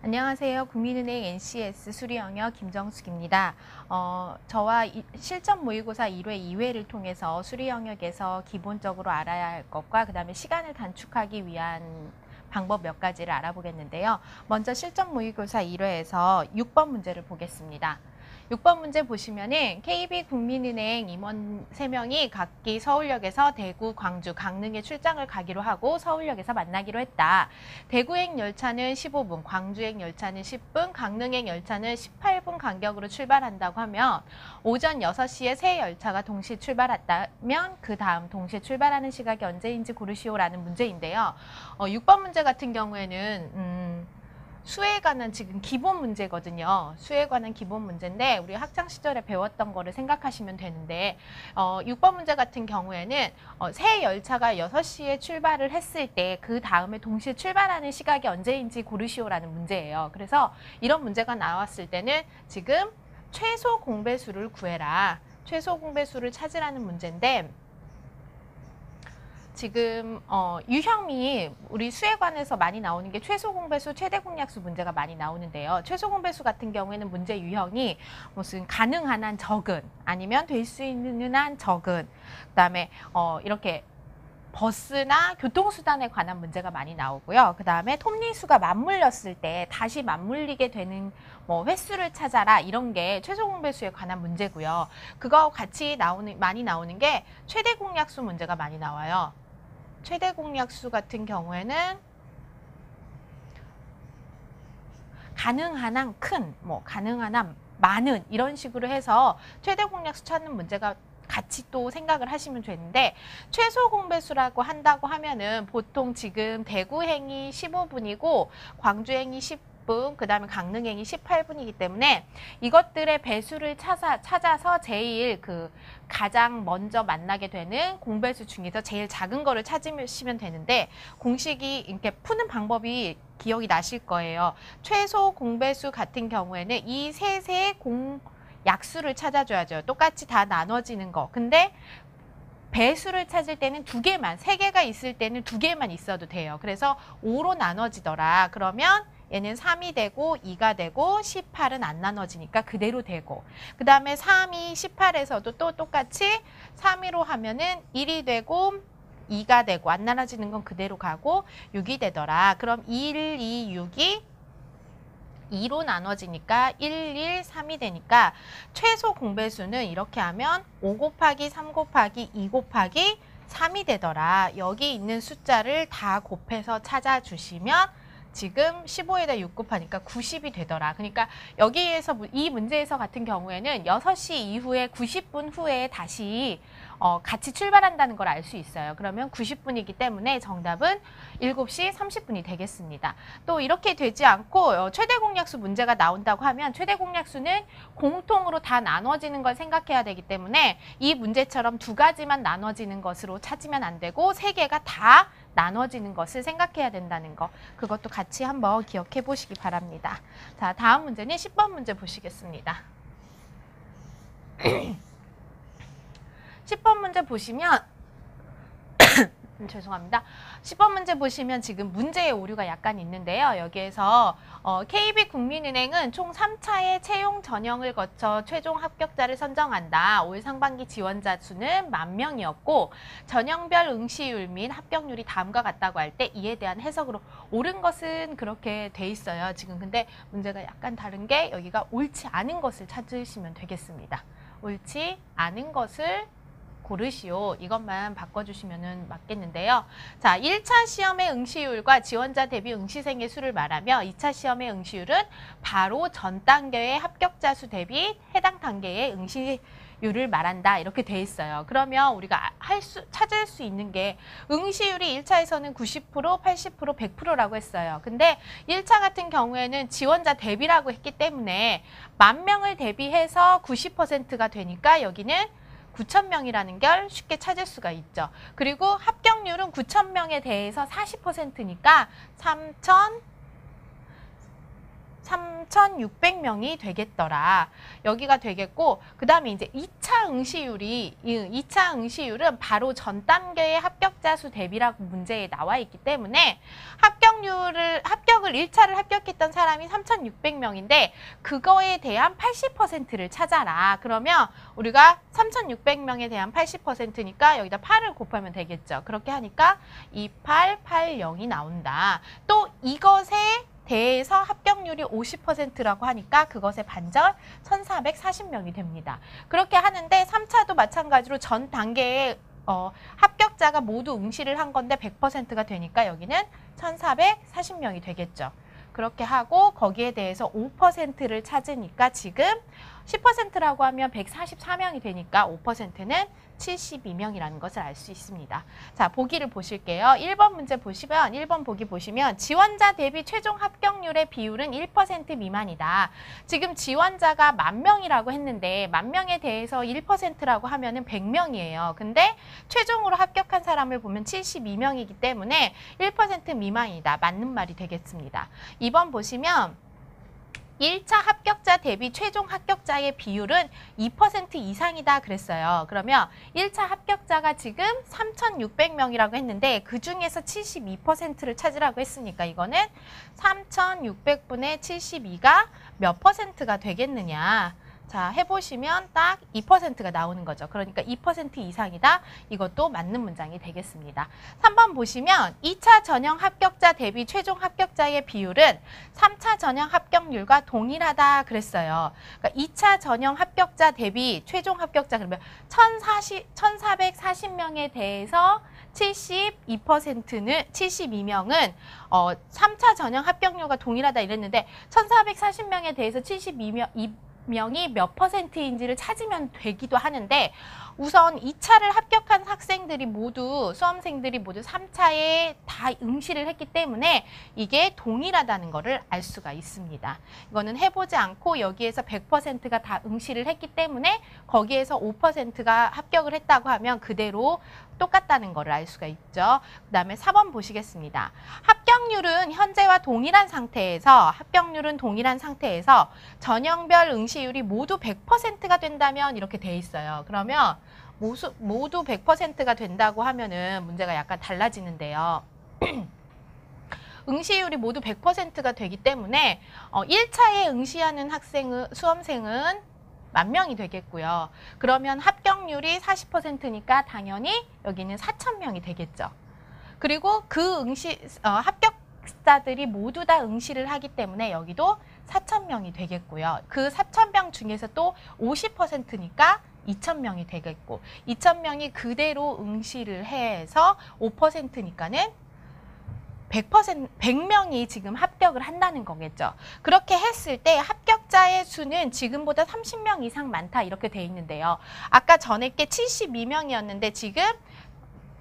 안녕하세요. 국민은행 NCS 수리영역 김정숙입니다. 저와 실전 모의고사 1회, 2회를 통해서 수리영역에서 기본적으로 알아야 할 것과 그 다음에 시간을 단축하기 위한 방법 몇 가지를 알아보겠는데요. 먼저 실전 모의고사 1회에서 6번 문제를 보겠습니다. 6번 문제 보시면은 KB국민은행 임원 3명이 각기 서울역에서 대구, 광주, 강릉에 출장을 가기로 하고 서울역에서 만나기로 했다. 대구행 열차는 15분, 광주행 열차는 10분, 강릉행 열차는 18분 간격으로 출발한다고 하면 오전 6시에 세 열차가 동시에 출발했다면 그 다음 동시에 출발하는 시각이 언제인지 고르시오라는 문제인데요. 6번 문제 같은 경우에는 수에 관한 지금 기본 문제거든요. 수에 관한 기본 문제인데 우리 학창 시절에 배웠던 거를 생각하시면 되는데 6번 문제 같은 경우에는 새 열차가 6시에 출발을 했을 때 그 다음에 동시에 출발하는 시각이 언제인지 고르시오라는 문제예요. 그래서 이런 문제가 나왔을 때는 지금 최소 공배수를 구해라. 최소 공배수를 찾으라는 문제인데 지금 유형이 우리 수에 관해서 많이 나오는 게 최소 공배수, 최대 공약수 문제가 많이 나오는데요. 최소 공배수 같은 경우에는 문제 유형이 무슨 가능한 한 적은 아니면 될 수 있는 한 적은 그다음에 이렇게 버스나 교통수단에 관한 문제가 많이 나오고요. 그 다음에 톱니수가 맞물렸을 때 다시 맞물리게 되는 횟수를 찾아라 이런 게 최소 공배수에 관한 문제고요. 그거 같이 많이 나오는 게 최대 공약수 문제가 많이 나와요. 최대 공약수 같은 경우에는 가능한 한 큰, 가능한 한 많은 이런 식으로 해서 최대 공약수 찾는 문제가 같이 또 생각을 하시면 되는데 최소 공배수라고 한다고 하면은 보통 지금 대구행이 15분이고 광주행이 10분, 그 다음에 강릉행이 18분이기 때문에 이것들의 배수를 찾아서 제일 가장 먼저 만나게 되는 공배수 중에서 제일 작은 거를 찾으시면 되는데 공식이 이렇게 푸는 방법이 기억이 나실 거예요. 최소 공배수 같은 경우에는 이 셋의 약수를 찾아줘야죠. 똑같이 다 나눠지는 거. 근데 배수를 찾을 때는 2개만, 3개가 있을 때는 2개만 있어도 돼요. 그래서 5로 나눠지더라. 그러면 얘는 3이 되고 2가 되고 18은 안 나눠지니까 그대로 되고 그 다음에 3이 18에서도 또 똑같이 3위로 하면은 1이 되고 2가 되고 안 나눠지는 건 그대로 가고 6이 되더라. 그럼 1, 2, 6이 2로 나눠지니까 1, 1, 3이 되니까 최소 공배수는 이렇게 하면 5 곱하기 3 곱하기 2 곱하기 3이 되더라. 여기 있는 숫자를 다 곱해서 찾아주시면 지금 15에다 6 곱하니까 90이 되더라. 그러니까 여기에서 이 문제에서 같은 경우에는 6시 이후에 90분 후에 다시 같이 출발한다는 걸 알 수 있어요. 그러면 90분이기 때문에 정답은 7시 30분이 되겠습니다. 또 이렇게 되지 않고 최대 공약수 문제가 나온다고 하면 최대 공약수는 공통으로 다 나눠지는 걸 생각해야 되기 때문에 이 문제처럼 2가지만 나눠지는 것으로 찾으면 안 되고 3개가 다 나눠지는 것을 생각해야 된다는 거. 그것도 같이 한번 기억해 보시기 바랍니다. 자, 다음 문제는 10번 문제 보시겠습니다. 10번 문제 보시면 죄송합니다. 10번 문제 보시면 지금 문제의 오류가 약간 있는데요. 여기에서 KB국민은행은 총 3차의 채용 전형을 거쳐 최종 합격자를 선정한다. 올 상반기 지원자 수는 10,000명이었고 전형별 응시율 및 합격률이 다음과 같다고 할 때 이에 대한 해석으로 옳은 것은 그렇게 돼 있어요. 지금 근데 문제가 약간 다른 게 여기가 옳지 않은 것을 찾으시면 되겠습니다. 옳지 않은 것을 고르시오. 이것만 바꿔주시면 맞겠는데요. 자, 1차 시험의 응시율과 지원자 대비 응시생의 수를 말하며 2차 시험의 응시율은 바로 전 단계의 합격자 수 대비 해당 단계의 응시율을 말한다. 이렇게 돼 있어요. 그러면 우리가 찾을 수 있는 게 응시율이 1차에서는 90%, 80%, 100%라고 했어요. 근데 1차 같은 경우에는 지원자 대비라고 했기 때문에 10,000명을 대비해서 90%가 되니까 여기는 9,000명이라는 걸 쉽게 찾을 수가 있죠. 그리고 합격률은 9,000명에 대해서 40%니까 3,000 3,600명이 되겠더라. 여기가 되겠고, 그 다음에 이제 2차 응시율이, 이 2차 응시율은 바로 전 단계의 합격자 수 대비라고 문제에 나와 있기 때문에 합격을 1차를 합격했던 사람이 3,600명인데 그거에 대한 80%를 찾아라. 그러면 우리가 3,600명에 대한 80%니까 여기다 8을 곱하면 되겠죠. 그렇게 하니까 2880이 나온다. 또 이것에 대해서 합격률이 50%라고 하니까 그것의 반절 1,440명이 됩니다. 그렇게 하는데 3차도 마찬가지로 전 단계에 합격자가 모두 응시를 한 건데 100%가 되니까 여기는 1,440명이 되겠죠. 그렇게 하고 거기에 대해서 5%를 찾으니까 지금 10%라고 하면 144명이 되니까 5%는 72명이라는 것을 알 수 있습니다. 자, 보기를 보실게요. 1번 문제 보시면 1번 보기 보시면 지원자 대비 최종 합격률의 비율은 1% 미만이다. 지금 지원자가 10,000명이라고 했는데 10,000명에 대해서 1%라고 하면은 100명이에요. 근데 최종으로 합격한 사람을 보면 72명이기 때문에 1% 미만이다. 맞는 말이 되겠습니다. 2번 보시면 1차 합격자 대비 최종 합격자의 비율은 2% 이상이다 그랬어요. 그러면 1차 합격자가 지금 3,600명이라고 했는데 그중에서 72%를 찾으라고 했으니까 이거는 3,600분의 72가 몇 %가 되겠느냐. 자, 해보시면 딱 2%가 나오는 거죠. 그러니까 2% 이상이다. 이것도 맞는 문장이 되겠습니다. 3번 보시면 2차 전형 합격자 대비 최종 합격자의 비율은 3차 전형 합격률과 동일하다 그랬어요. 그러니까 2차 전형 합격자 대비 최종 합격자 그러면 1,440명에 대해서 72명은 3차 전형 합격률과 동일하다 이랬는데 1,440명에 대해서 72명이 몇 %인지를 찾으면 되기도 하는데 우선 2차를 합격한 학생들이 모두 수험생들이 모두 3차에 다 응시를 했기 때문에 이게 동일하다는 것을 알 수가 있습니다. 이거는 해보지 않고 여기에서 100%가 다 응시를 했기 때문에 거기에서 5%가 합격을 했다고 하면 그대로 똑같다는 것을 알 수가 있죠. 그 다음에 4번 보시겠습니다. 합격률은 현재와 동일한 상태에서 전형별 응시율이 모두 100%가 된다면 이렇게 돼 있어요. 그러면 모두 100%가 된다고 하면은 문제가 약간 달라지는데요. 응시율이 모두 100%가 되기 때문에 1차에 응시하는 수험생은 10,000명이 되겠고요. 그러면 합격률이 40%니까 당연히 여기는 4,000명이 되겠죠. 그리고 그 합격자들이 모두 다 응시를 하기 때문에 여기도 4,000명이 되겠고요. 그 4,000명 중에서 또 50%니까 2,000명이 되겠고 2,000명이 그대로 응시를 해서 5%니까는 100명이 지금 합격을 한다는 거겠죠. 그렇게 했을 때 합격자의 수는 지금보다 30명 이상 많다 이렇게 돼 있는데요. 아까 전에 게 72명이었는데 지금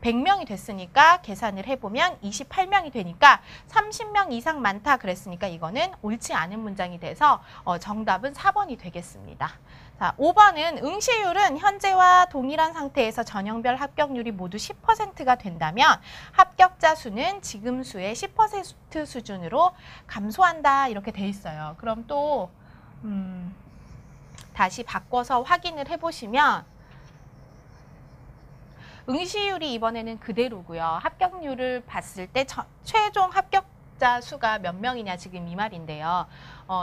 100명이 됐으니까 계산을 해보면 28명이 되니까 30명 이상 많다 그랬으니까 이거는 옳지 않은 문장이 돼서 정답은 4번이 되겠습니다. 자, 5번은 응시율은 현재와 동일한 상태에서 전형별 합격률이 모두 10%가 된다면 합격자 수는 지금 수의 10% 수준으로 감소한다 이렇게 돼 있어요. 그럼 또 다시 바꿔서 확인을 해보시면 응시율이 이번에는 그대로고요. 합격률을 봤을 때 최종 합격자 수가 몇 명이냐 지금 이 말인데요.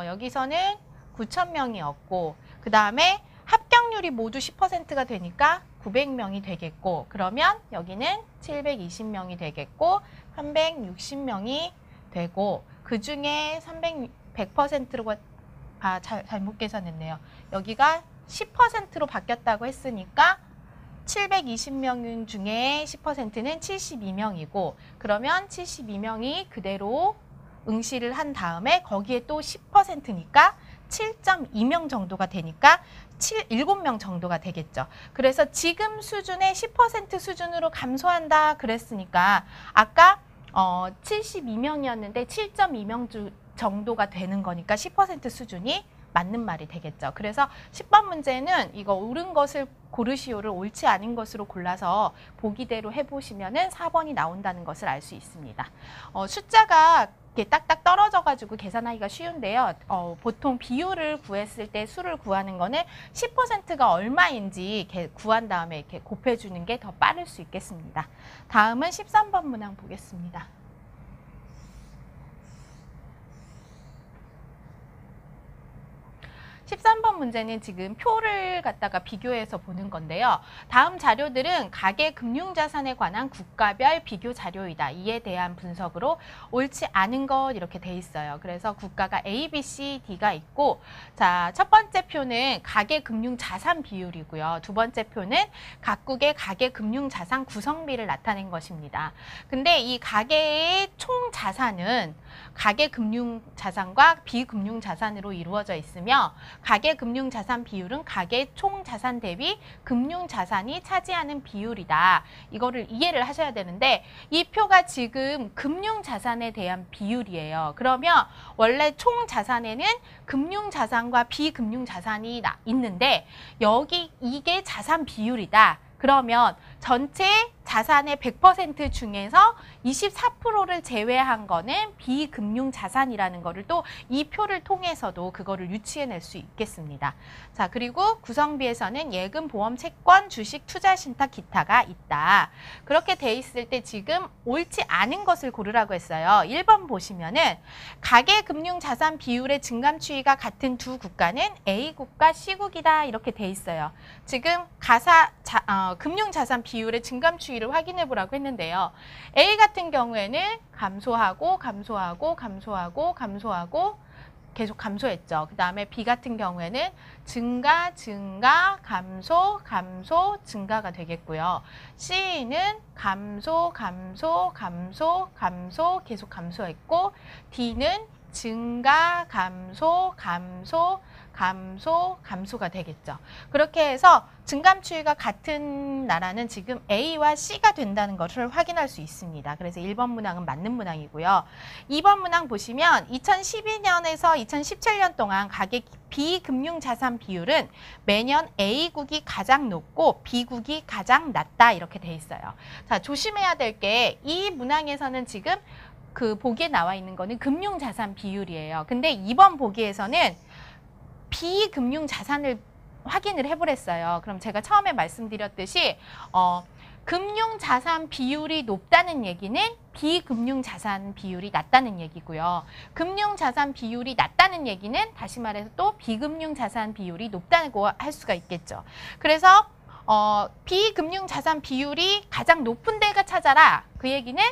여기서는 9,000명이었고 그 다음에 합격률이 모두 10%가 되니까 900명이 되겠고 그러면 여기는 720명이 되겠고 360명이 되고 그 중에 100%로 잘못 계산했네요. 여기가 10%로 바뀌었다고 했으니까 720명 중에 10%는 72명이고 그러면 72명이 그대로 응시를 한 다음에 거기에 또 10%니까 7.2명 정도가 되니까 7명 정도가 되겠죠. 그래서 지금 수준의 10% 수준으로 감소한다 그랬으니까 아까 72명이었는데 7.2명 정도가 되는 거니까 10% 수준이 맞는 말이 되겠죠. 그래서 10번 문제는 이거 옳은 것을 고르시오를 옳지 않은 것으로 골라서 보기대로 해보시면은 4번이 나온다는 것을 알 수 있습니다. 숫자가 이렇게 딱딱 떨어져가지고 계산하기가 쉬운데요. 보통 비율을 구했을 때 수를 구하는 거는 10%가 얼마인지 이렇게 구한 다음에 이렇게 곱해주는 게 더 빠를 수 있겠습니다. 다음은 13번 문항 보겠습니다. 13번 문제는 지금 표를 갖다가 비교해서 보는 건데요. 다음 자료들은 가계 금융자산에 관한 국가별 비교 자료이다. 이에 대한 분석으로 옳지 않은 것 이렇게 돼 있어요. 그래서 국가가 A, B, C, D가 있고 자, 첫 번째 표는 가계 금융자산 비율이고요. 두 번째 표는 각국의 가계 금융자산 구성비를 나타낸 것입니다. 근데 이 가계의 총 자산은 가계 금융자산과 비금융자산으로 이루어져 있으며 가계 금융자산 비율은 가계 총자산 대비 금융자산이 차지하는 비율이다. 이거를 이해를 하셔야 되는데 이 표가 지금 금융자산에 대한 비율이에요. 그러면 원래 총자산에는 금융자산과 비금융자산이 있는데 여기 이게 자산 비율이다. 그러면 전체 자산의 100% 중에서 24%를 제외한 거는 비금융 자산이라는 거를 또 이 표를 통해서도 그거를 유추해낼 수 있겠습니다. 자, 그리고 구성비에서는 예금, 보험, 채권, 주식, 투자, 신탁, 기타가 있다. 그렇게 돼 있을 때 지금 옳지 않은 것을 고르라고 했어요. 1번 보시면은 가계 금융 자산 비율의 증감 추이가 같은 두 국가는 A국과 C국이다. 이렇게 돼 있어요. 지금 금융 자산 비율의 증감 추이를 확인해 보라고 했는데요. A 같은 경우에는 감소하고 계속 감소했죠. 그 다음에 B 같은 경우에는 증가, 감소, 증가가 되겠고요. C는 감소, 계속 감소했고 D는 증가, 감소가 되겠죠. 그렇게 해서 증감 추이가 같은 나라는 지금 A와 C가 된다는 것을 확인할 수 있습니다. 그래서 1번 문항은 맞는 문항이고요. 2번 문항 보시면 2012년에서 2017년 동안 가계 비금융자산 비율은 매년 A국이 가장 높고 B국이 가장 낮다 이렇게 돼 있어요. 자, 조심해야 될 게 이 문항에서는 지금 그 보기에 나와 있는 거는 금융자산 비율이에요. 근데 2번 보기에서는 비금융 자산을 확인을 해보랬어요. 그럼 제가 처음에 말씀드렸듯이 금융 자산 비율이 높다는 얘기는 비금융 자산 비율이 낮다는 얘기고요. 금융 자산 비율이 낮다는 얘기는 다시 말해서 또 비금융 자산 비율이 높다고 할 수가 있겠죠. 그래서 비금융 자산 비율이 가장 높은 데가 찾아라. 그 얘기는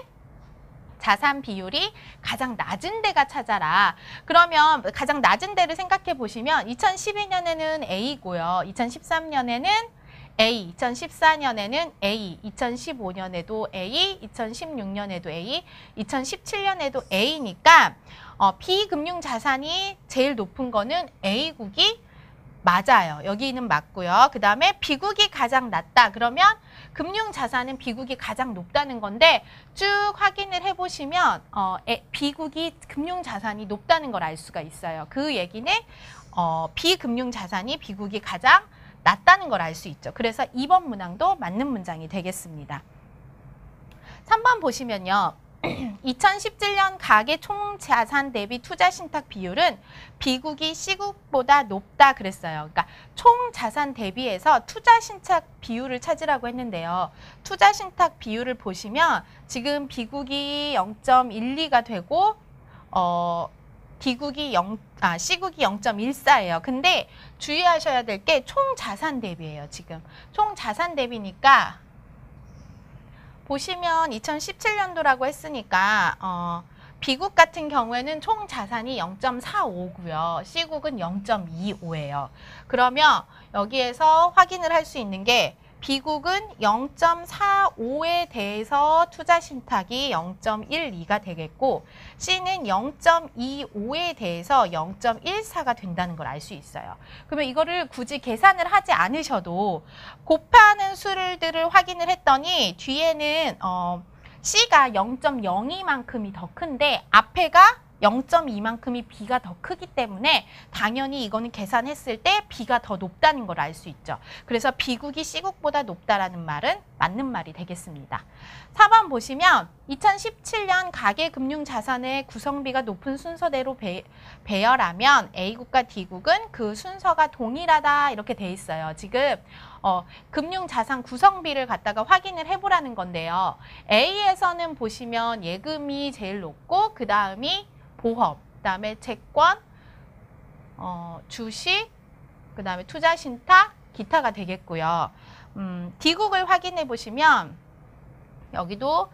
자산 비율이 가장 낮은 데가 찾아라. 그러면 가장 낮은 데를 생각해 보시면 2012년에는 A고요. 2013년에는 A, 2014년에는 A, 2015년에도 A, 2016년에도 A, 2017년에도 A니까 비금융 자산이 제일 높은 거는 A국이 맞아요. 여기는 맞고요. 그 다음에 B국이 가장 낮다. 그러면 금융자산은 B국이 가장 높다는 건데 쭉 확인을 해보시면 B국이 금융자산이 높다는 걸 알 수가 있어요. 그 얘기는 비금융자산이 B국이 가장 낮다는 걸 알 수 있죠. 그래서 2번 문항도 맞는 문장이 되겠습니다. 3번 보시면요. 2017년 가계 총자산 대비 투자 신탁 비율은 B국이 C국보다 높다 그랬어요. 그러니까 총자산 대비해서 투자 신탁 비율을 찾으라고 했는데요. 투자 신탁 비율을 보시면 지금 B국이 0.12가 되고 C국이 0.14예요. 근데 주의하셔야 될 게 총자산 대비예요. 지금 총자산 대비니까 보시면 2017년도라고 했으니까 B국 같은 경우에는 총 자산이 0.45고요. C국은 0.25예요. 그러면 여기에서 확인을 할 수 있는 게 B국은 0.45에 대해서 투자 신탁이 0.12가 되겠고 C는 0.25에 대해서 0.14가 된다는 걸 알 수 있어요. 그러면 이거를 굳이 계산을 하지 않으셔도 곱하는 수들을 확인을 했더니 뒤에는 C가 0.02만큼이 더 큰데 앞에가 0.2만큼이 B가 더 크기 때문에 당연히 이거는 계산했을 때 B가 더 높다는 걸 알 수 있죠. 그래서 B국이 C국보다 높다라는 말은 맞는 말이 되겠습니다. 4번 보시면 2017년 가계금융자산의 구성비가 높은 순서대로 배열하면 A국과 D국은 그 순서가 동일하다 이렇게 돼 있어요. 지금 금융자산 구성비를 갖다가 확인을 해보라는 건데요. A에서는 보시면 예금이 제일 높고 그 다음이 보험, 그 다음에 채권, 주식, 그 다음에 투자신탁, 기타가 되겠고요. D국을 확인해 보시면 여기도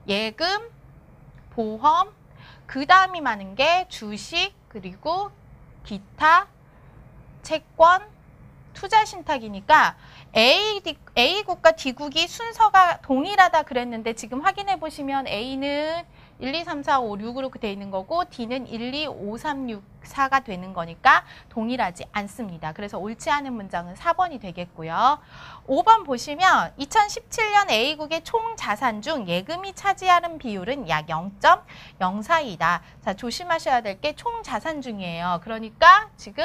예금, 보험, 그 다음이 많은 게 주식, 그리고 기타, 채권, 투자신탁이니까 A국과 D국이 순서가 동일하다 그랬는데 지금 확인해 보시면 A는 1, 2, 3, 4, 5, 6으로 돼 있는 거고 D는 1, 2, 5, 3, 6, 4가 되는 거니까 동일하지 않습니다. 그래서 옳지 않은 문장은 4번이 되겠고요. 5번 보시면 2017년 A국의 총 자산 중 예금이 차지하는 비율은 약 0.04이다. 자, 조심하셔야 될 게 총 자산 중이에요. 그러니까 지금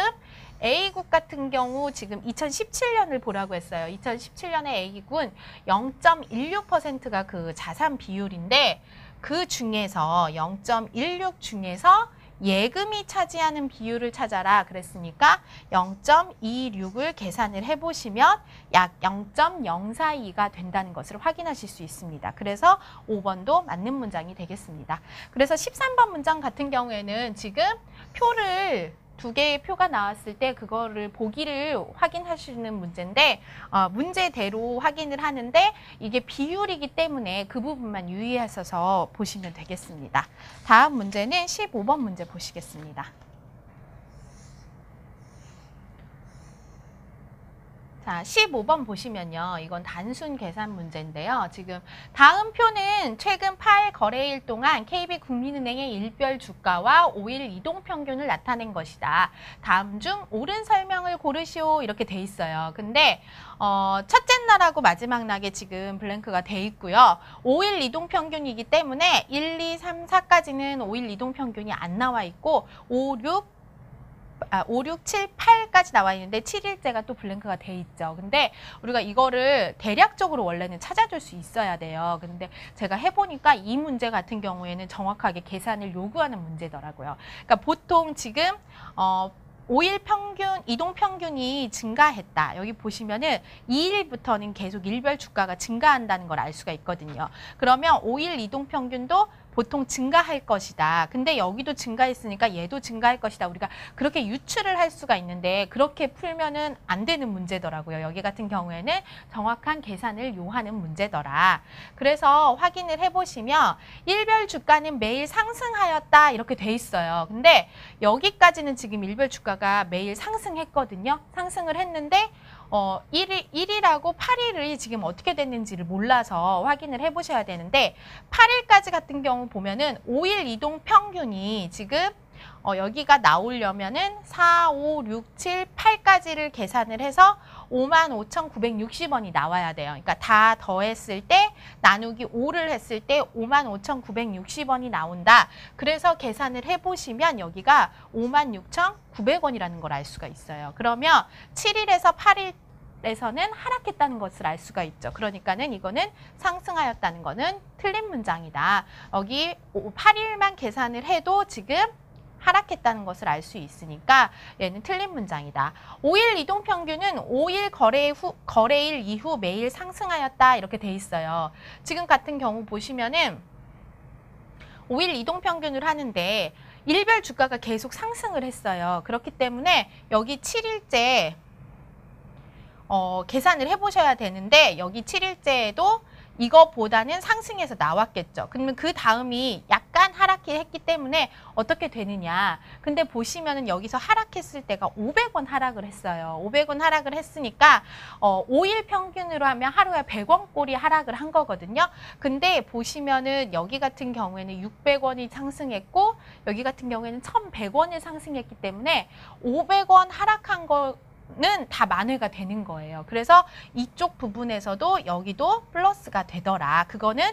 A국 같은 경우 지금 2017년을 보라고 했어요. 2017년에 A국은 0.16%가 그 자산 비율인데 그 중에서 0.16 중에서 예금이 차지하는 비율을 찾아라 그랬으니까 0.26을 계산을 해보시면 약 0.042가 된다는 것을 확인하실 수 있습니다. 그래서 5번도 맞는 문장이 되겠습니다. 그래서 13번 문장 같은 경우에는 지금 표를 두 개의 표가 나왔을 때 그거를 보기를 확인하시는 문제인데 문제대로 확인을 하는데 이게 비율이기 때문에 그 부분만 유의하셔서 보시면 되겠습니다. 다음 문제는 15번 문제 보시겠습니다. 자, 15번 보시면요. 이건 단순 계산 문제인데요. 지금 다음 표는 최근 8 거래일 동안 KB국민은행의 일별 주가와 5일 이동평균을 나타낸 것이다. 다음 중 옳은 설명을 고르시오 이렇게 돼 있어요. 근데 첫째 날하고 마지막 날에 지금 블랭크가 돼 있고요. 5일 이동평균이기 때문에 1, 2, 3, 4까지는 5일 이동평균이 안 나와 있고 5, 6, 7, 8까지 나와 있는데 7일째가 또 블랭크가 돼 있죠. 근데 우리가 이거를 대략적으로 원래는 찾아줄 수 있어야 돼요. 근데 제가 해보니까 이 문제 같은 경우에는 정확하게 계산을 요구하는 문제더라고요. 그러니까 보통 지금 5일 평균, 이동 평균이 증가했다. 여기 보시면은 2일부터는 계속 일별 주가가 증가한다는 걸 알 수가 있거든요. 그러면 5일 이동 평균도 보통 증가할 것이다. 근데 여기도 증가했으니까 얘도 증가할 것이다. 우리가 그렇게 유추를 할 수가 있는데 그렇게 풀면은 안 되는 문제더라고요. 여기 같은 경우에는 정확한 계산을 요하는 문제더라. 그래서 확인을 해보시면 일별 주가는 매일 상승하였다. 이렇게 돼 있어요. 근데 여기까지는 지금 일별 주가가 매일 상승했거든요. 상승을 했는데 1일하고 8일이 지금 어떻게 됐는지를 몰라서 확인을 해보셔야 되는데 8일까지 같은 경우 보면은 5일 이동 평균이 지금 여기가 나오려면은 4, 5, 6, 7, 8까지를 계산을 해서 55,960원이 나와야 돼요. 그러니까 다 더했을 때 나누기 5를 했을 때 55,960원이 나온다. 그래서 계산을 해보시면 여기가 56,900원이라는 걸 알 수가 있어요. 그러면 7일에서 8일에서는 하락했다는 것을 알 수가 있죠. 그러니까는 이거는 상승하였다는 거는 틀린 문장이다. 여기 8일만 계산을 해도 지금 하락했다는 것을 알 수 있으니까 얘는 틀린 문장이다. 5일 이동평균은 5일 거래일 이후 매일 상승하였다 이렇게 돼 있어요. 지금 같은 경우 보시면은 5일 이동평균을 하는데 일별 주가가 계속 상승을 했어요. 그렇기 때문에 여기 7일째 계산을 해보셔야 되는데 여기 7일째에도 이거보다는 상승해서 나왔겠죠. 그러면 그 다음이 약간 하락했기 때문에 어떻게 되느냐. 근데 보시면은 여기서 하락했을 때가 500원 하락을 했어요. 500원 하락을 했으니까 5일 평균으로 하면 하루에 100원꼴이 하락을 한 거거든요. 근데 보시면은 여기 같은 경우에는 600원이 상승했고 여기 같은 경우에는 1100원을 상승했기 때문에 500원 하락한 거 는 다 만회가 되는 거예요. 그래서 이쪽 부분에서도 여기도 플러스가 되더라. 그거는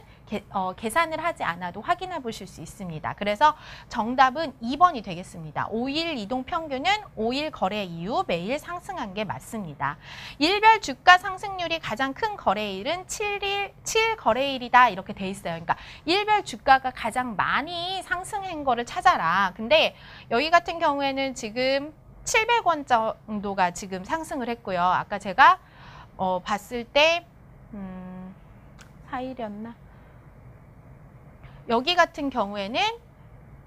계산을 하지 않아도 확인해 보실 수 있습니다. 그래서 정답은 2번이 되겠습니다. 5일 이동 평균은 5일 거래 이후 매일 상승한 게 맞습니다. 일별 주가 상승률이 가장 큰 거래일은 7 거래일이다 이렇게 돼 있어요. 그러니까 일별 주가가 가장 많이 상승한 거를 찾아라. 근데 여기 같은 경우에는 지금 700원 정도가 지금 상승을 했고요. 아까 제가 봤을 때 4일이었나? 여기 같은 경우에는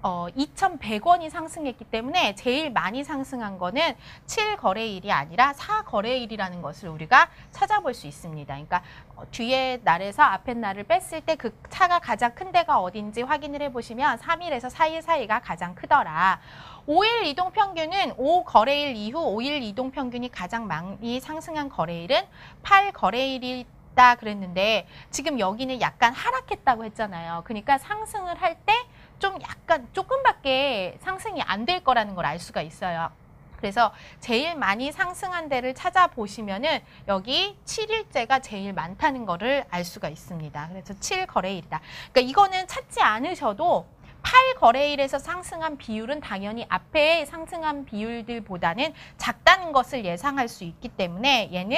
2,100원이 상승했기 때문에 제일 많이 상승한 거는 7거래일이 아니라 4거래일이라는 것을 우리가 찾아볼 수 있습니다. 그러니까 뒤에 날에서 앞에 날을 뺐을 때 그 차가 가장 큰 데가 어딘지 확인을 해보시면 3일에서 4일 사이가 가장 크더라. 5일 이동 평균은 5거래일 이후 5일 이동 평균이 가장 많이 상승한 거래일은 8거래일이다 그랬는데 지금 여기는 약간 하락했다고 했잖아요. 그러니까 상승을 할 때 좀 약간 조금밖에 상승이 안 될 거라는 걸 알 수가 있어요. 그래서 제일 많이 상승한 데를 찾아보시면은 여기 7일째가 제일 많다는 거를 알 수가 있습니다. 그래서 7거래일이다. 그러니까 이거는 찾지 않으셔도 8거래일에서 상승한 비율은 당연히 앞에 상승한 비율들보다는 작다는 것을 예상할 수 있기 때문에 얘는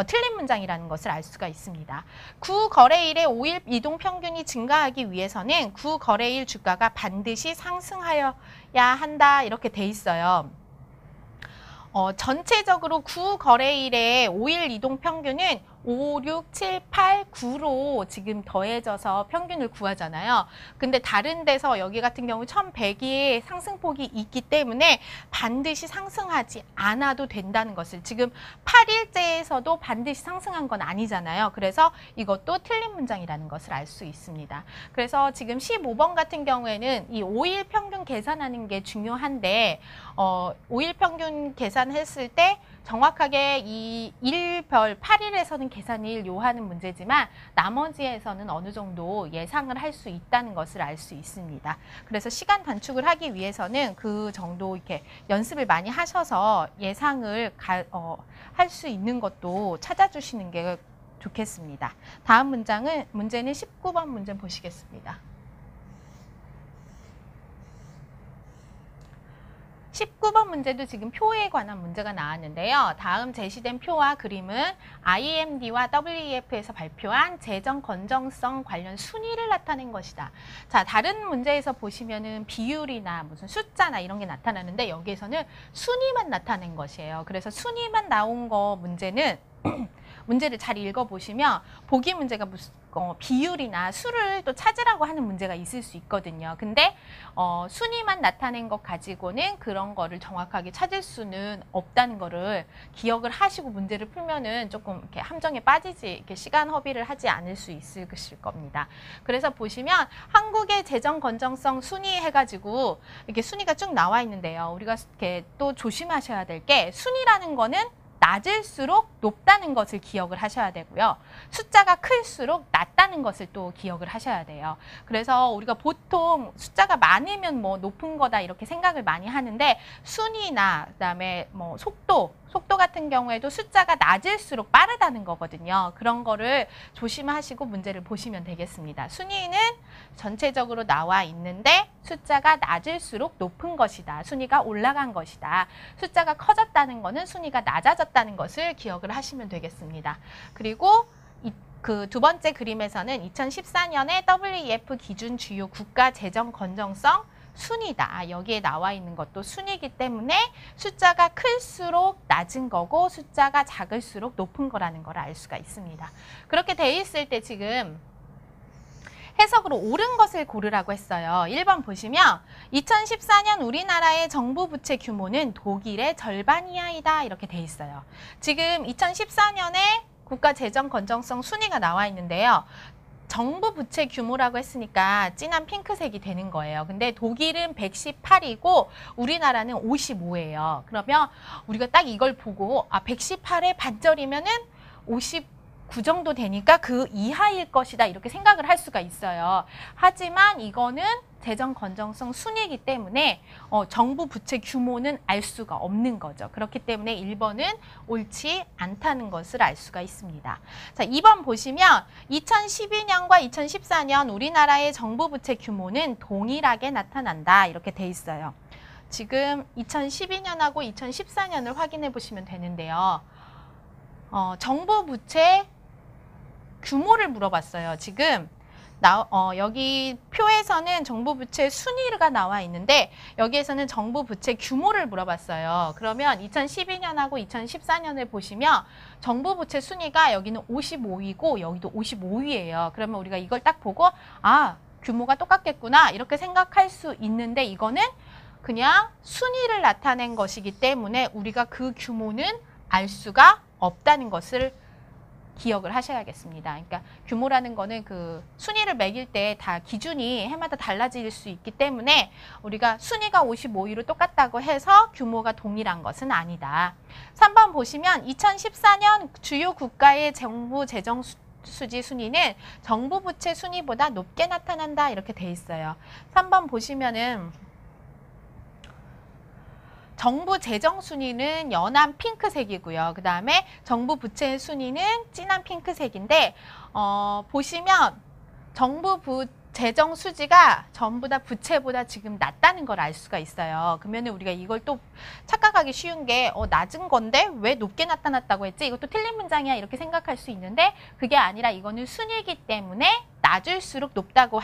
틀린 문장이라는 것을 알 수가 있습니다. 9거래일의 5일 이동 평균이 증가하기 위해서는 9거래일 주가가 반드시 상승하여야 한다 이렇게 돼 있어요. 전체적으로 9거래일의 5일 이동 평균은 5, 6, 7, 8, 9로 지금 더해져서 평균을 구하잖아요. 근데 다른 데서 여기 같은 경우 1100의 상승폭이 있기 때문에 반드시 상승하지 않아도 된다는 것을 지금 8일째에서도 반드시 상승한 건 아니잖아요. 그래서 이것도 틀린 문장이라는 것을 알 수 있습니다. 그래서 지금 15번 같은 경우에는 이 5일 평균 계산하는 게 중요한데 5일 평균 계산했을 때 정확하게 이 일별 8일에서는 계산이 요하는 문제지만 나머지에서는 어느 정도 예상을 할 수 있다는 것을 알 수 있습니다. 그래서 시간 단축을 하기 위해서는 그 정도 이렇게 연습을 많이 하셔서 예상을 할 수 있는 것도 찾아주시는 게 좋겠습니다. 다음 문제는 19번 문제 보시겠습니다. 19번 문제도 지금 표에 관한 문제가 나왔는데요. 다음 제시된 표와 그림은 IMD와 WEF에서 발표한 재정 건전성 관련 순위를 나타낸 것이다. 자, 다른 문제에서 보시면은 비율이나 무슨 숫자나 이런 게 나타나는데 여기에서는 순위만 나타낸 것이에요. 그래서 순위만 나온 거 문제는 문제를 잘 읽어보시면 보기 문제가 무슨 비율이나 수를 또 찾으라고 하는 문제가 있을 수 있거든요. 근데 순위만 나타낸 것 가지고는 그런 거를 정확하게 찾을 수는 없다는 거를 기억을 하시고 문제를 풀면은 조금 이렇게 함정에 빠지지 이렇게 시간 허비를 하지 않을 수 있을 겁니다. 그래서 보시면 한국의 재정 건전성 순위 해가지고 이렇게 순위가 쭉 나와 있는데요. 우리가 이렇게 또 조심하셔야 될 게 순위라는 거는 낮을수록 높다는 것을 기억을 하셔야 되고요. 숫자가 클수록 낮다는 것을 또 기억을 하셔야 돼요. 그래서 우리가 보통 숫자가 많으면 뭐 높은 거다 이렇게 생각을 많이 하는데 순위나 그다음에 뭐 속도 같은 경우에도 숫자가 낮을수록 빠르다는 거거든요. 그런 거를 조심하시고 문제를 보시면 되겠습니다. 순위는 전체적으로 나와 있는데 숫자가 낮을수록 높은 것이다. 순위가 올라간 것이다. 숫자가 커졌다는 거는 순위가 낮아졌다는 것을 기억을 하시면 되겠습니다. 그리고 그 두 번째 그림에서는 2014년에 WEF 기준 주요 국가 재정 건전성 순위다. 여기에 나와 있는 것도 순위이기 때문에 숫자가 클수록 낮은 거고 숫자가 작을수록 높은 거라는 걸 알 수가 있습니다. 그렇게 돼 있을 때 지금 해석으로 옳은 것을 고르라고 했어요. 1번 보시면 2014년 우리나라의 정부 부채 규모는 독일의 절반 이하이다. 이렇게 돼 있어요. 지금 2014년에 국가 재정 건전성 순위가 나와 있는데요. 정부 부채 규모라고 했으니까 진한 핑크색이 되는 거예요. 근데 독일은 118이고 우리나라는 55예요. 그러면 우리가 딱 이걸 보고 118의 반절이면은 50 그 정도 되니까 그 이하일 것이다 이렇게 생각을 할 수가 있어요. 하지만 이거는 재정 건전성 순이기 때문에 정부 부채 규모는 알 수가 없는 거죠. 그렇기 때문에 1번은 옳지 않다는 것을 알 수가 있습니다. 자, 2번 보시면 2012년과 2014년 우리나라의 정부 부채 규모는 동일하게 나타난다 이렇게 돼 있어요. 지금 2012년하고 2014년을 확인해 보시면 되는데요. 정부 부채 규모를 물어봤어요. 지금 여기 표에서는 정부 부채 순위가 나와 있는데 여기에서는 정부 부채 규모를 물어봤어요. 그러면 2012년하고 2014년을 보시면 정부 부채 순위가 여기는 55위고 여기도 55위예요. 그러면 우리가 이걸 딱 보고 아, 규모가 똑같겠구나 이렇게 생각할 수 있는데 이거는 그냥 순위를 나타낸 것이기 때문에 우리가 그 규모는 알 수가 없다는 것을 기억을 하셔야겠습니다. 그러니까 규모라는 거는 그 순위를 매길 때 다 기준이 해마다 달라질 수 있기 때문에 우리가 순위가 55위로 똑같다고 해서 규모가 동일한 것은 아니다. 3번 보시면 2014년 주요 국가의 정부 재정 수지 순위는 정부 부채 순위보다 높게 나타난다 이렇게 돼 있어요. 3번 보시면은 정부 재정 순위는 연한 핑크색이고요. 그 다음에 정부 부채 순위는 진한 핑크색인데 보시면 정부 재정 수지가 전부 다 부채보다 지금 낮다는 걸 알 수가 있어요. 그러면 우리가 이걸 또 착각하기 쉬운 게 낮은 건데 왜 높게 나타났다고 했지? 이것도 틀린 문장이야 이렇게 생각할 수 있는데 그게 아니라 이거는 순위이기 때문에 낮을수록 높다고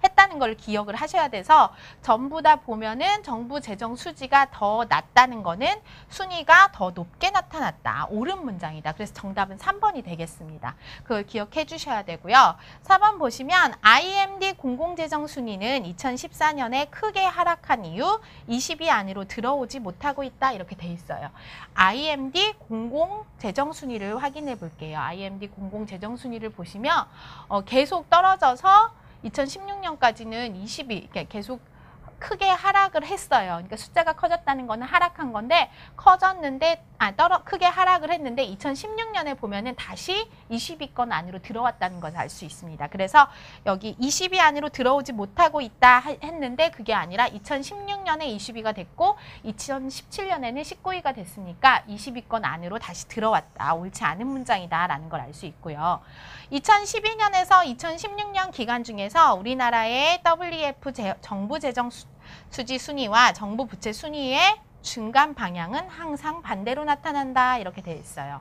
했다는 걸 기억을 하셔야 돼서 전부 다 보면은 정부 재정 수지가 더 낮다는 거는 순위가 더 높게 나타났다. 옳은 문장이다. 그래서 정답은 3번이 되겠습니다. 그걸 기억해 주셔야 되고요. 4번 보시면 IMD 공공재정 순위는 2014년에 크게 하락한 이후 20위 안으로 들어오지 못하고 있다. 이렇게 돼 있어요. IMD 공공재정 순위를 확인해 볼게요. IMD 공공재정 순위를 보시면 계속 떨어져서 2016년까지는 20위, 계속 크게 하락을 했어요. 그러니까 숫자가 커졌다는 거는 하락한 건데 크게 하락을 했는데 2016년에 보면은 다시 20위권 안으로 들어왔다는 것을 알 수 있습니다. 그래서 여기 20위 안으로 들어오지 못하고 있다 했는데 그게 아니라 2016년에 20위가 됐고 2017년에는 19위가 됐으니까 20위권 안으로 다시 들어왔다. 옳지 않은 문장이다라는 걸 알 수 있고요. 2012년에서 2016년 기간 중에서 우리나라의 WF 정부 재정 수지 순위와 정부 부채 순위의 중간 방향은 항상 반대로 나타난다 이렇게 되어 있어요.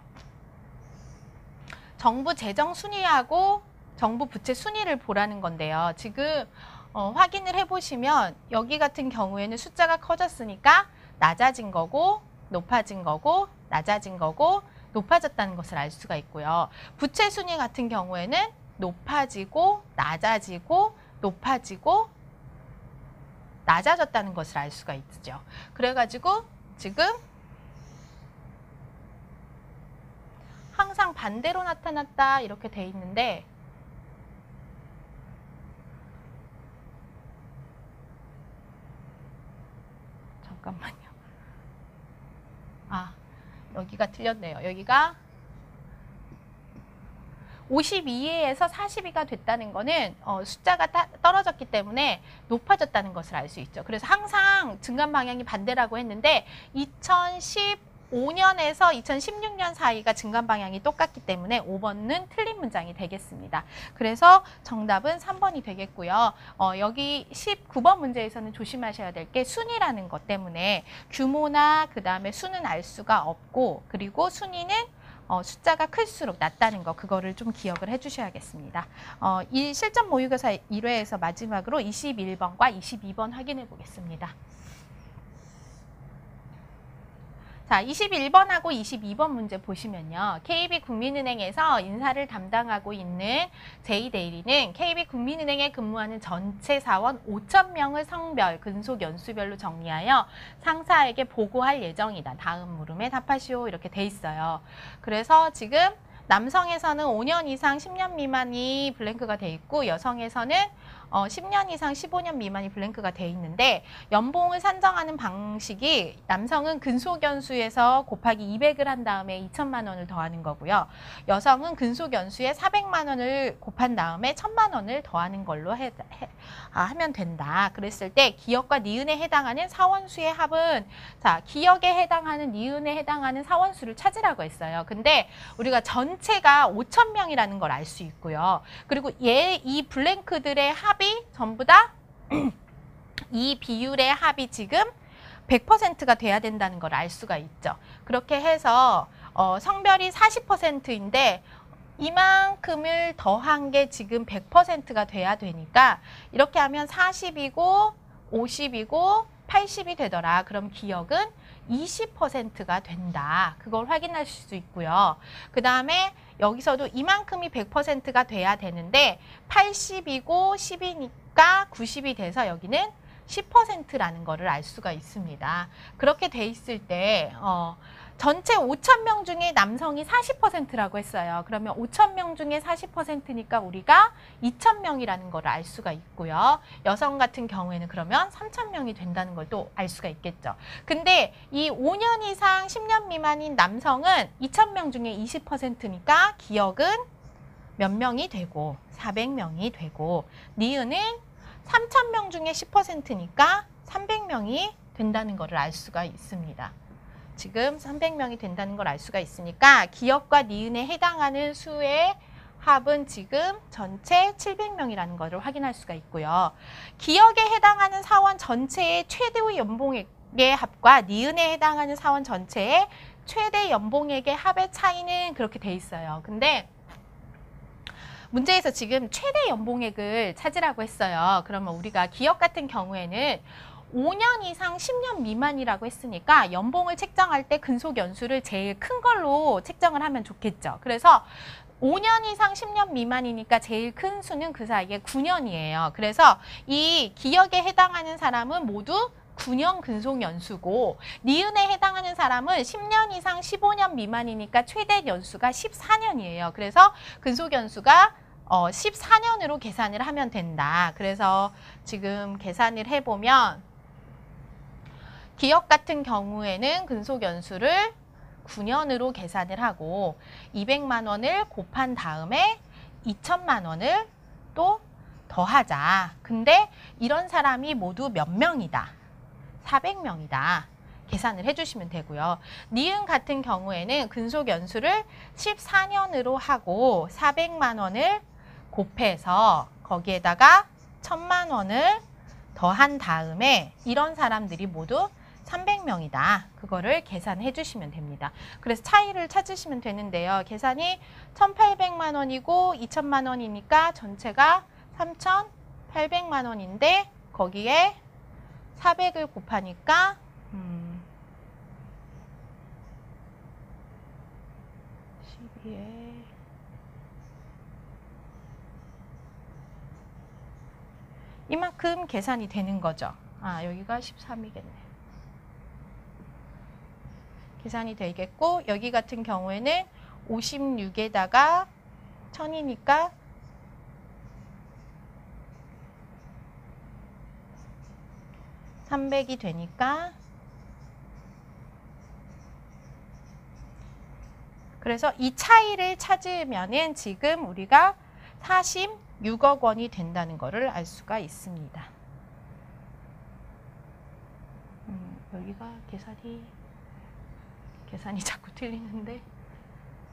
정부 재정 순위하고 정부 부채 순위를 보라는 건데요. 지금 확인을 해보시면 여기 같은 경우에는 숫자가 커졌으니까 낮아진 거고 높아진 거고 낮아진 거고 높아졌다는 것을 알 수가 있고요. 부채 순위 같은 경우에는 높아지고 낮아지고 높아지고 낮아졌다는 것을 알 수가 있죠. 그래가지고 지금 항상 반대로 나타났다 이렇게 돼 있는데 잠깐만요. 여기가 틀렸네요. 여기가 52위에서 40위가 됐다는 거는 숫자가 떨어졌기 때문에 높아졌다는 것을 알 수 있죠. 그래서 항상 증감 방향이 반대라고 했는데 2015년에서 2016년 사이가 증감 방향이 똑같기 때문에 5번은 틀린 문장이 되겠습니다. 그래서 정답은 3번이 되겠고요. 여기 19번 문제에서는 조심하셔야 될 게 순위라는 것 때문에 규모나 그 다음에 수는 알 수가 없고 그리고 순위는 숫자가 클수록 낮다는 거 그거를 좀 기억을 해주셔야겠습니다. 이 실전 모의고사 1회에서 마지막으로 21번과 22번 확인해 보겠습니다. 자, 21번하고 22번 문제 보시면요. KB국민은행에서 인사를 담당하고 있는 J대리는 KB국민은행에 근무하는 전체 사원 5,000명을 성별, 근속 연수별로 정리하여 상사에게 보고할 예정이다. 다음 물음에 답하시오. 이렇게 돼 있어요. 그래서 지금 남성에서는 5년 이상 10년 미만이 블랭크가 돼 있고 여성에서는 10년 이상 15년 미만이 블랭크가 돼 있는데 연봉을 산정하는 방식이 남성은 근속연수에서 곱하기 200을 한 다음에 2천만 원을 더하는 거고요. 여성은 근속연수에 400만 원을 곱한 다음에 1,000만 원을 더하는 걸로 하면 된다. 그랬을 때 기역과 니은에 해당하는 사원수의 합은 자, 기역에 해당하는 니은에 해당하는 사원수를 찾으라고 했어요. 근데 우리가 전체가 5,000명이라는 걸 알 수 있고요. 그리고 이 블랭크들의 합이 전부 다 이 비율의 합이 지금 100%가 돼야 된다는 걸 알 수가 있죠. 그렇게 해서 성별이 40%인데 이만큼을 더한 게 지금 100%가 돼야 되니까 이렇게 하면 40이고 50이고 80이 되더라. 그럼 기역은 20%가 된다. 그걸 확인할 수 있고요. 그 다음에 여기서도 이만큼이 100%가 돼야 되는데 80이고 10이니까 90이 돼서 여기는 10%라는 거를 알 수가 있습니다. 그렇게 돼 있을 때 전체 5,000명 중에 남성이 40%라고 했어요. 그러면 5,000명 중에 40%니까 우리가 2,000명이라는 걸 알 수가 있고요. 여성 같은 경우에는 그러면 3,000명이 된다는 걸 또 알 수가 있겠죠. 근데 이 5년 이상 10년 미만인 남성은 2,000명 중에 20%니까 기역은 몇 명이 되고 400명이 되고 니은은 3,000명 중에 10%니까 300명이 된다는 걸 알 수가 있습니다. 지금 300명이 된다는 걸 알 수가 있으니까 기역과 니은에 해당하는 수의 합은 지금 전체 700명이라는 것을 확인할 수가 있고요. 기역에 해당하는 사원 전체의 최대 연봉액의 합과 니은에 해당하는 사원 전체의 최대 연봉액의 합의 차이는 그렇게 돼 있어요. 근데 문제에서 지금 최대 연봉액을 찾으라고 했어요. 그러면 우리가 기역 같은 경우에는 5년 이상 10년 미만이라고 했으니까 연봉을 책정할 때 근속연수를 제일 큰 걸로 책정을 하면 좋겠죠. 그래서 5년 이상 10년 미만이니까 제일 큰 수는 그 사이에 9년이에요. 그래서 이 기역에 해당하는 사람은 모두 9년 근속연수고 니은에 해당하는 사람은 10년 이상 15년 미만이니까 최대 연수가 14년이에요. 그래서 근속연수가 14년으로 계산을 하면 된다. 그래서 지금 계산을 해보면 기역 같은 경우에는 근속연수를 9년으로 계산을 하고 200만 원을 곱한 다음에 2천만 원을 또 더하자. 근데 이런 사람이 모두 몇 명이다? 400명이다. 계산을 해주시면 되고요. 니은 같은 경우에는 근속연수를 14년으로 하고 400만 원을 곱해서 거기에다가 1,000만 원을 더한 다음에 이런 사람들이 모두 300명이다. 그거를 계산해 주시면 됩니다. 그래서 차이를 찾으시면 되는데요. 계산이 1,800만 원이고 2천만 원이니까 전체가 3,800만 원인데 거기에 400을 곱하니까 12에 이만큼 계산이 되는 거죠. 아, 여기가 13이겠네. 계산이 되겠고 여기 같은 경우에는 56에다가 1000이니까 300이 되니까 그래서 이 차이를 찾으면은 지금 우리가 46억 원이 된다는 것을 알 수가 있습니다. 여기가 계산이 자꾸 틀리는데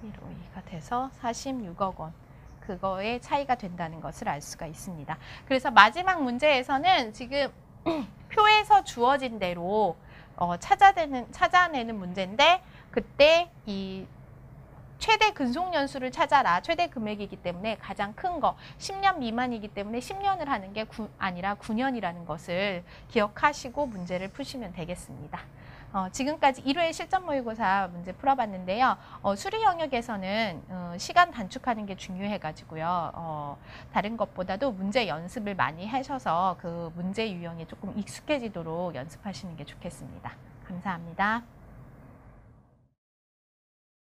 152가 돼서 46억 원. 그거의 차이가 된다는 것을 알 수가 있습니다. 그래서 마지막 문제에서는 지금 표에서 주어진 대로 찾아내는 문제인데 그때 이 최대 근속연수를 찾아라. 최대 금액이기 때문에 가장 큰 거 10년 미만이기 때문에 10년을 하는 게 아니라 9년이라는 것을 기억하시고 문제를 푸시면 되겠습니다. 지금까지 1회 실전 모의고사 문제 풀어봤는데요. 수리 영역에서는 시간 단축하는 게 중요해가지고요. 다른 것보다도 문제 연습을 많이 하셔서 그 문제 유형에 조금 익숙해지도록 연습하시는 게 좋겠습니다. 감사합니다.